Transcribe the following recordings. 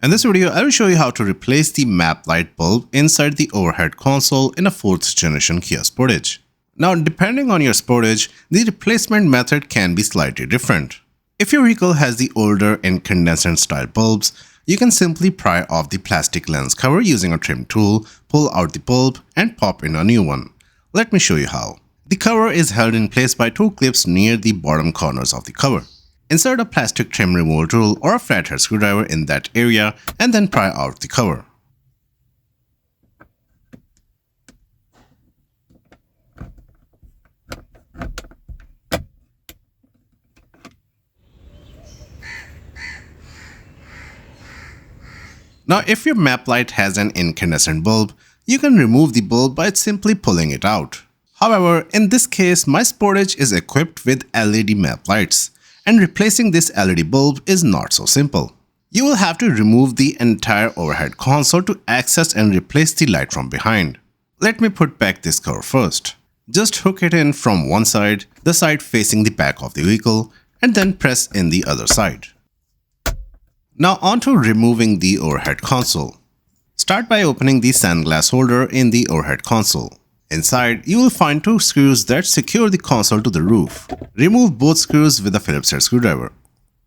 In this video, I will show you how to replace the map light bulb inside the overhead console in a 4th generation Kia Sportage. Now, depending on your Sportage, the replacement method can be slightly different. If your vehicle has the older incandescent style bulbs, you can simply pry off the plastic lens cover using a trim tool, pull out the bulb, and pop in a new one. Let me show you how. The cover is held in place by 2 clips near the bottom corners of the cover. Insert a plastic trim removal tool or a flathead screwdriver in that area and then pry out the cover. Now, if your map light has an incandescent bulb, you can remove the bulb by simply pulling it out. However, in this case, my Sportage is equipped with LED map lights, and replacing this LED bulb is not so simple. You will have to remove the entire overhead console to access and replace the light from behind. Let me put back this cover first. Just hook it in from one side, the side facing the back of the vehicle, and then press in the other side. Now on to removing the overhead console. Start by opening the sunglass holder in the overhead console. Inside, you will find 2 screws that secure the console to the roof. Remove both screws with a Phillips head screwdriver.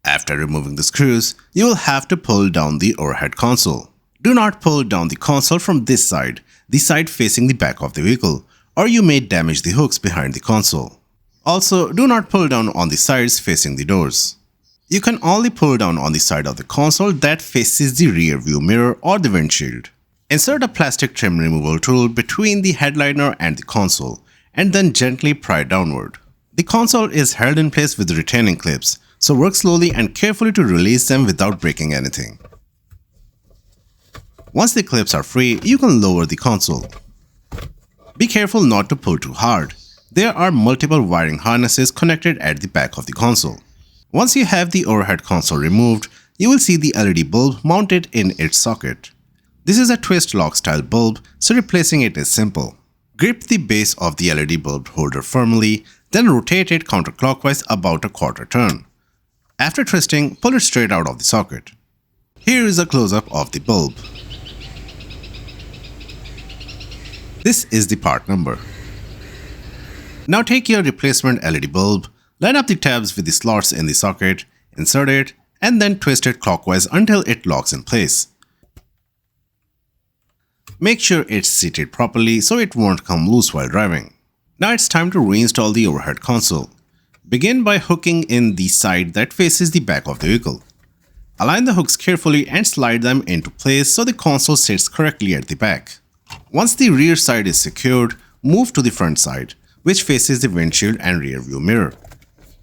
After removing the screws, you will have to pull down the overhead console. Do not pull down the console from this side, the side facing the back of the vehicle, or you may damage the hooks behind the console. Also, do not pull down on the sides facing the doors. You can only pull down on the side of the console that faces the rear view mirror or the windshield. Insert a plastic trim removal tool between the headliner and the console, and then gently pry downward. The console is held in place with retaining clips, so work slowly and carefully to release them without breaking anything. Once the clips are free, you can lower the console. Be careful not to pull too hard. There are multiple wiring harnesses connected at the back of the console. Once you have the overhead console removed, you will see the LED bulb mounted in its socket. This is a twist lock style bulb, so replacing it is simple. Grip the base of the LED bulb holder firmly, then rotate it counterclockwise about a quarter turn. After twisting, pull it straight out of the socket. Here is a close-up of the bulb. This is the part number. Now take your replacement LED bulb, line up the tabs with the slots in the socket, insert it, and then twist it clockwise until it locks in place. Make sure it's seated properly so it won't come loose while driving. Now it's time to reinstall the overhead console. Begin by hooking in the side that faces the back of the vehicle. Align the hooks carefully and slide them into place so the console sits correctly at the back. Once the rear side is secured, move to the front side, which faces the windshield and rear view mirror.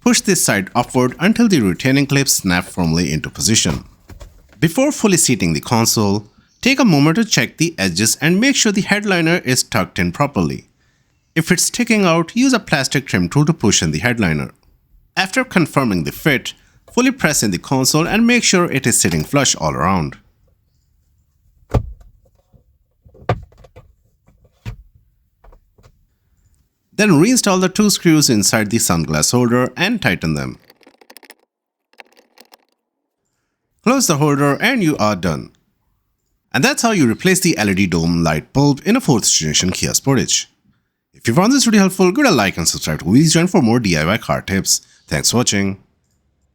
Push this side upward until the retaining clips snap firmly into position. Before fully seating the console, take a moment to check the edges and make sure the headliner is tucked in properly. If it's sticking out, use a plastic trim tool to push in the headliner. After confirming the fit, fully press in the console and make sure it is sitting flush all around. Then reinstall the 2 screws inside the sunglass holder and tighten them. Close the holder and you are done. And that's how you replace the LED dome light bulb in a 4th generation Kia Sportage. If you found this video helpful, give it a like and subscribe to Wheels Join for more DIY car tips. Thanks for watching.